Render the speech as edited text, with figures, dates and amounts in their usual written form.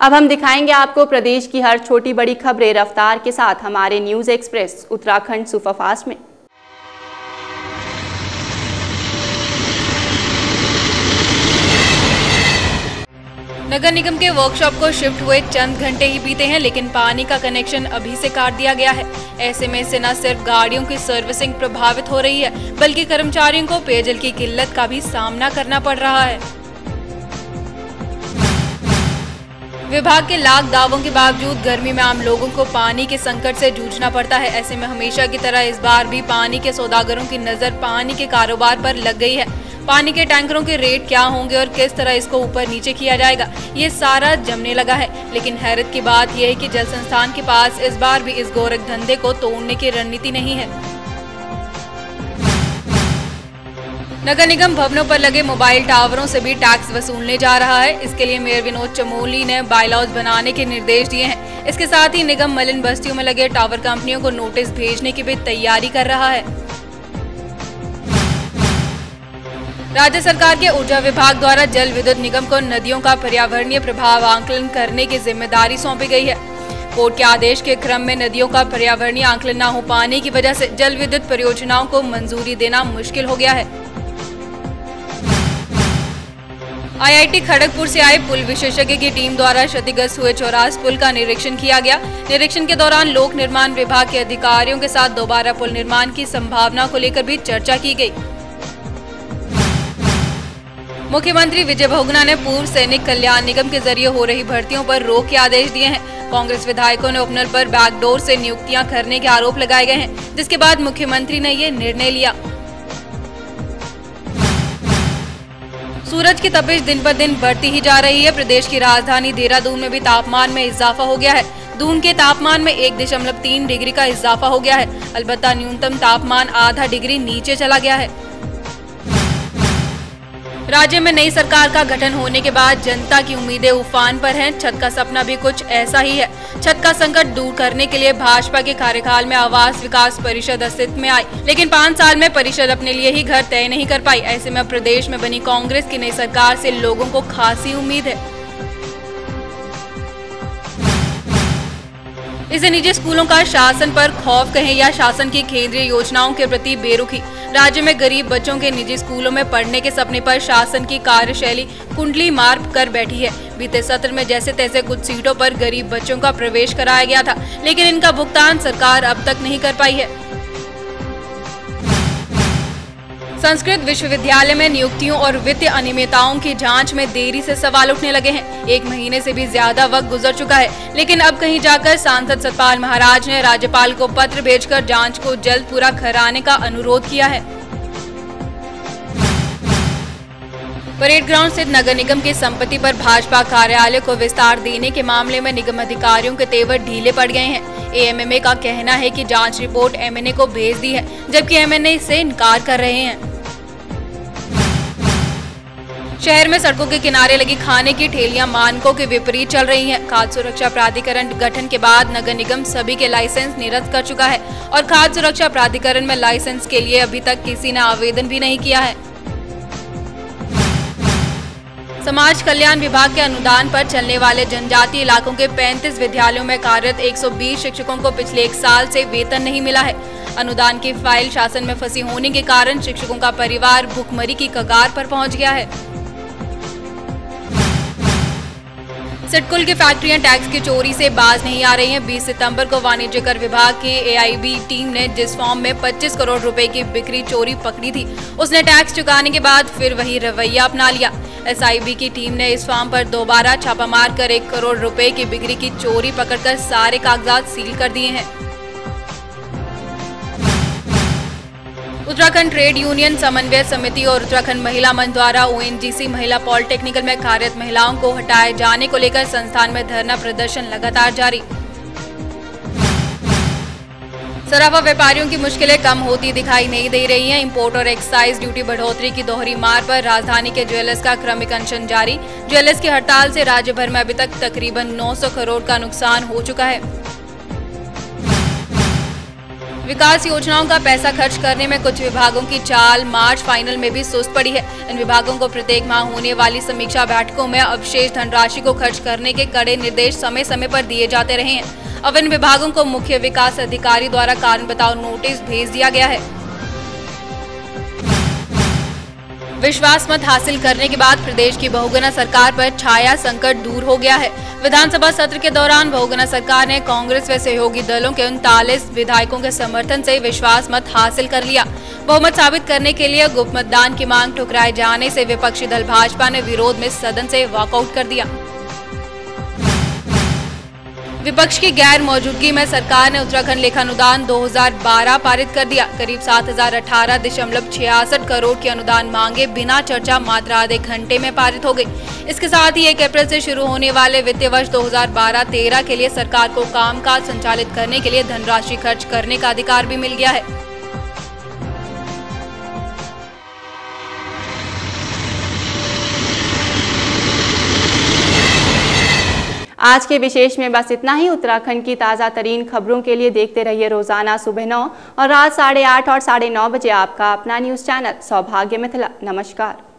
अब हम दिखाएंगे आपको प्रदेश की हर छोटी बड़ी खबरें रफ्तार के साथ हमारे न्यूज़ एक्सप्रेस उत्तराखंड सुपरफास्ट में। नगर निगम के वर्कशॉप को शिफ्ट हुए चंद घंटे ही बीते हैं, लेकिन पानी का कनेक्शन अभी से काट दिया गया है। ऐसे में से न सिर्फ गाड़ियों की सर्विसिंग प्रभावित हो रही है, बल्कि कर्मचारियों को पेयजल की किल्लत का भी सामना करना पड़ रहा है। विभाग के लाख दावों के बावजूद गर्मी में आम लोगों को पानी के संकट से जूझना पड़ता है। ऐसे में हमेशा की तरह इस बार भी पानी के सौदागरों की नजर पानी के कारोबार पर लग गई है। पानी के टैंकरों के रेट क्या होंगे और किस तरह इसको ऊपर नीचे किया जाएगा, ये सारा जमने लगा है। लेकिन हैरत की बात यह है कि जल संस्थान के पास इस बार भी इस गोरख धंधे को तोड़ने की रणनीति नहीं है। नगर निगम भवनों पर लगे मोबाइल टावरों से भी टैक्स वसूलने जा रहा है। इसके लिए मेयर विनोद चमोली ने बायलॉज बनाने के निर्देश दिए हैं। इसके साथ ही निगम मलिन बस्तियों में लगे टावर कंपनियों को नोटिस भेजने की भी तैयारी कर रहा है। राज्य सरकार के ऊर्जा विभाग द्वारा जल विद्युत निगम को नदियों का पर्यावरणीय प्रभाव आंकलन करने की जिम्मेदारी सौंपी गई है। कोर्ट के आदेश के क्रम में नदियों का पर्यावरणीय आंकलन न हो पाने की वजह से जल विद्युत परियोजनाओं को मंजूरी देना मुश्किल हो गया है। IIT खड़गपुर से आए पुल विशेषज्ञ की टीम द्वारा क्षतिग्रस्त हुए चौरास पुल का निरीक्षण किया गया। निरीक्षण के दौरान लोक निर्माण विभाग के अधिकारियों के साथ दोबारा पुल निर्माण की संभावना को लेकर भी चर्चा की गई। मुख्यमंत्री विजय बहुगुणा ने पूर्व सैनिक कल्याण निगम के जरिए हो रही भर्तियों पर रोक के आदेश दिए हैं। कांग्रेस विधायकों ने ओपनर पर बैकडोर से नियुक्तियां करने के आरोप लगाए गए हैं, जिसके बाद मुख्यमंत्री ने ये निर्णय लिया। सूरज की तपिश दिन पर दिन बढ़ती ही जा रही है। प्रदेश की राजधानी देहरादून में भी तापमान में इजाफा हो गया है। दून के तापमान में 1.3 डिग्री का इजाफा हो गया है। अलबत्ता न्यूनतम तापमान आधा डिग्री नीचे चला गया है। राज्य में नई सरकार का गठन होने के बाद जनता की उम्मीदें उफान पर हैं। छत का सपना भी कुछ ऐसा ही है। छत का संकट दूर करने के लिए भाजपा के कार्यकाल में आवास विकास परिषद अस्तित्व में आई, लेकिन 5 साल में परिषद अपने लिए ही घर तय नहीं कर पाई। ऐसे में प्रदेश में बनी कांग्रेस की नई सरकार से लोगों को खासी उम्मीद है। इसे निजी स्कूलों का शासन पर खौफ कहें या शासन की केंद्रीय योजनाओं के प्रति बेरुखी, राज्य में गरीब बच्चों के निजी स्कूलों में पढ़ने के सपने पर शासन की कार्यशैली कुंडली मार कर बैठी है। बीते सत्र में जैसे तैसे कुछ सीटों पर गरीब बच्चों का प्रवेश कराया गया था, लेकिन इनका भुगतान सरकार अब तक नहीं कर पाई है। संस्कृत विश्वविद्यालय में नियुक्तियों और वित्तीय अनियमितताओं की जांच में देरी से सवाल उठने लगे हैं। 1 महीने से भी ज्यादा वक्त गुजर चुका है, लेकिन अब कहीं जाकर सांसद सतपाल महाराज ने राज्यपाल को पत्र भेजकर जांच को जल्द पूरा कराने का अनुरोध किया है। परेड ग्राउंड स्थित नगर निगम की संपत्ति पर भाजपा कार्यालय को विस्तार देने के मामले में निगम अधिकारियों के तेवर ढीले पड़ गए हैं। AMMA का कहना है कि जांच रिपोर्ट MNA को भेज दी है, जबकि MNA इससे इनकार कर रहे हैं। शहर में सड़कों के किनारे लगी खाने की ठेलियां मानकों के विपरीत चल रही हैं। खाद्य सुरक्षा प्राधिकरण गठन के बाद नगर निगम सभी के लाइसेंस निरस्त कर चुका है और खाद्य सुरक्षा प्राधिकरण में लाइसेंस के लिए अभी तक किसी ने आवेदन भी नहीं किया है। समाज कल्याण विभाग के अनुदान पर चलने वाले जनजातीय इलाकों के 35 विद्यालयों में कार्यरत 120 शिक्षकों को पिछले 1 साल से वेतन नहीं मिला है। अनुदान की फाइल शासन में फंसी होने के कारण शिक्षकों का परिवार भुखमरी की कगार पर पहुंच गया है। सिडकुल की फैक्ट्रियां टैक्स की चोरी से बाज नहीं आ रही हैं। 20 सितंबर को वाणिज्य कर विभाग की AIB टीम ने जिस फॉर्म में 25 करोड़ रुपए की बिक्री चोरी पकड़ी थी, उसने टैक्स चुकाने के बाद फिर वही रवैया अपना लिया। SIB की टीम ने इस फॉर्म पर दोबारा छापा मारकर 1 करोड़ रुपए की बिक्री की चोरी पकड़कर सारे कागजात सील कर दिए हैं। उत्तराखंड ट्रेड यूनियन समन्वय समिति और उत्तराखंड महिला मंच द्वारा ONGC महिला पॉलिटेक्निकल में कार्यरत महिलाओं को हटाए जाने को लेकर संस्थान में धरना प्रदर्शन लगातार जारी। सराफा व्यापारियों की मुश्किलें कम होती दिखाई नहीं दे रही हैं। इंपोर्ट और एक्साइज ड्यूटी बढ़ोतरी की दोहरी मार पर राजधानी के ज्वेलर्स का क्रमिक अनशन जारी। ज्वेलर्स की हड़ताल से राज्य भर में अभी तक तकरीबन 900 करोड़ का नुकसान हो चुका है। विकास योजनाओं का पैसा खर्च करने में कुछ विभागों की चाल मार्च फाइनल में भी सुस्त पड़ी है। इन विभागों को प्रत्येक माह होने वाली समीक्षा बैठकों में अवशेष धनराशि को खर्च करने के कड़े निर्देश समय समय पर दिए जाते रहे हैं। अब इन विभागों को मुख्य विकास अधिकारी द्वारा कारण बताओ नोटिस भेज दिया गया है। विश्वास मत हासिल करने के बाद प्रदेश की बहुगुना सरकार पर छाया संकट दूर हो गया है। विधानसभा सत्र के दौरान बहुगुना सरकार ने कांग्रेस व सहयोगी दलों के 39 विधायकों के समर्थन से विश्वास मत हासिल कर लिया। बहुमत साबित करने के लिए गुप्त मतदान की मांग ठुकराए जाने से विपक्षी दल भाजपा ने विरोध में सदन से वॉकआउट कर दिया। विपक्ष की गैर मौजूदगी में सरकार ने उत्तराखंड लेखानुदान 2012 पारित कर दिया। करीब 7018.66 करोड़ की अनुदान मांगे बिना चर्चा मात्र आधे घंटे में पारित हो गई। इसके साथ ही 1 अप्रैल से शुरू होने वाले वित्तीय वर्ष 2012-13 के लिए सरकार को कामकाज संचालित करने के लिए धनराशि खर्च करने का अधिकार भी मिल गया है। आज के विशेष में बस इतना ही। उत्तराखंड की ताज़ा तरीन खबरों के लिए देखते रहिए रोजाना सुबह 9 और रात 8:30 और 9:30 बजे आपका अपना न्यूज़ चैनल सौभाग्य मिथिला। नमस्कार।